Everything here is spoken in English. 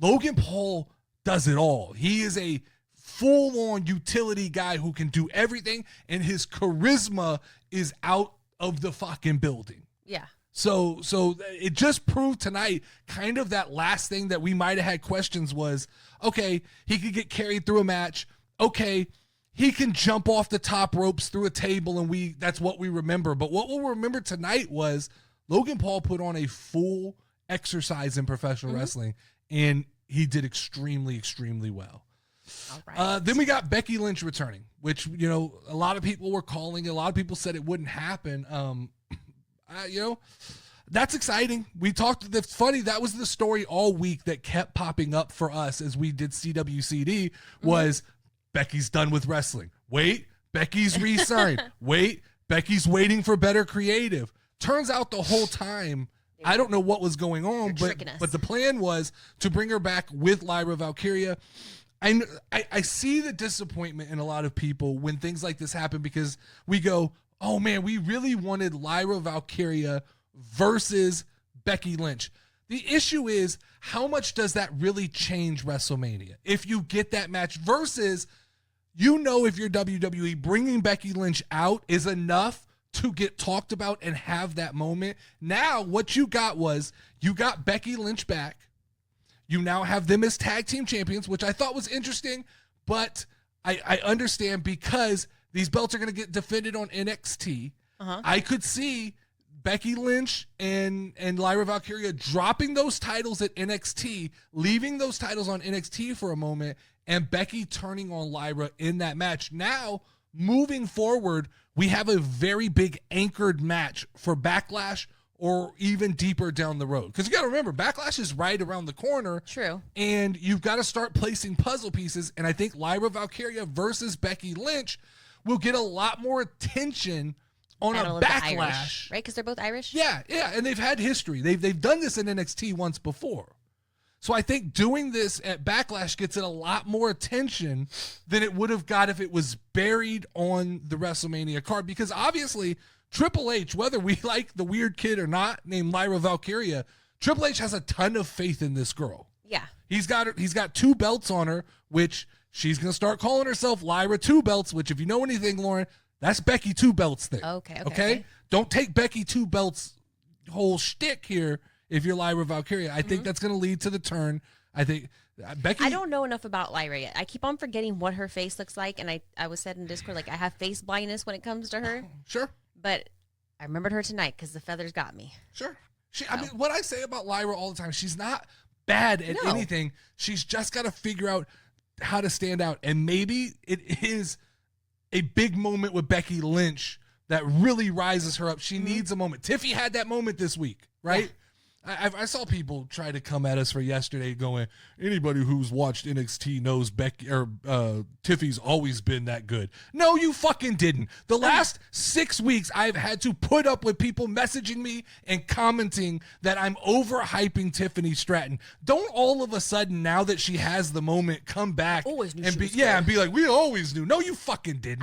Logan Paul does it all. He is a full-on utility guy who can do everything, and his charisma is out of the fucking building. Yeah. So it just proved tonight kind of that last thing that we might have had questions was, okay, he could get carried through a match. Okay, he can jump off the top ropes through a table, and that's what we remember. But what we'll remember tonight was Logan Paul put on a full exercise in professional wrestling, and he did extremely, extremely well. All right. Then we got Becky Lynch returning, which, a lot of people were calling. A lot of people said it wouldn't happen. That's exciting. We talked. It's funny. That was the story all week that kept popping up for us as we did CWCD was Becky's done with wrestling. Wait, Becky's re-signed. Wait, Becky's waiting for better creative. Turns out the whole time, I don't know what was going on, but the plan was to bring her back with Lyra Valkyria. I see the disappointment in a lot of people when things like this happen because we go, oh man, we really wanted Lyra Valkyria versus Becky Lynch. The issue is, how much does that really change WrestleMania? If you get that match versus, if you're WWE, bringing Becky Lynch out is enough to get talked about and have that moment. Now, what you got was, you got Becky Lynch back. You now have them as tag team champions, which I thought was interesting, but I understand because these belts are going to get defended on NXT. I could see Becky Lynch and Lyra Valkyria dropping those titles at NXT, leaving those titles on NXT for a moment, and Becky turning on Lyra in that match. Now, moving forward, we have a very big anchored match for Backlash or even deeper down the road. Because you got to remember, Backlash is right around the corner. True. And you've got to start placing puzzle pieces. And I think Lyra Valkyria versus Becky Lynch will get a lot more attention on a Backlash. Irish, right? Because they're both Irish? Yeah. And they've had history. They've done this in NXT once before. So I think doing this at Backlash gets it a lot more attention than it would have got if it was buried on the WrestleMania card. Because obviously, Triple H, whether we like the weird kid or not, named Lyra Valkyria, Triple H has a ton of faith in this girl. Yeah. He's got 2 belts on her, which she's going to start calling herself Lyra 2 belts, which if you know anything, Lauren, that's Becky 2 belts thing. Okay? Don't take Becky 2 belts whole shtick here if you're Lyra Valkyria. I think that's going to lead to the turn. I think Becky... I don't know enough about Lyra yet. I keep on forgetting what her face looks like, and I was said in Discord, I have face blindness when it comes to her. Sure. But I remembered her tonight because the feathers got me. Sure. I mean, what I say about Lyra all the time, she's not bad at anything. She's just got to figure out how to stand out. And maybe it is a big moment with Becky Lynch that really rises her up. She needs a moment. Tiffy had that moment this week, right? Yeah. I saw people try to come at us for yesterday going, anybody who's watched NXT knows Becky or Tiffy's always been that good. No, you fucking didn't. The last 6 weeks, I've had to put up with people messaging me and commenting that I'm overhyping Tiffany Stratton. Don't all of a sudden, now that she has the moment, come back and be like, we always knew. No, you fucking didn't.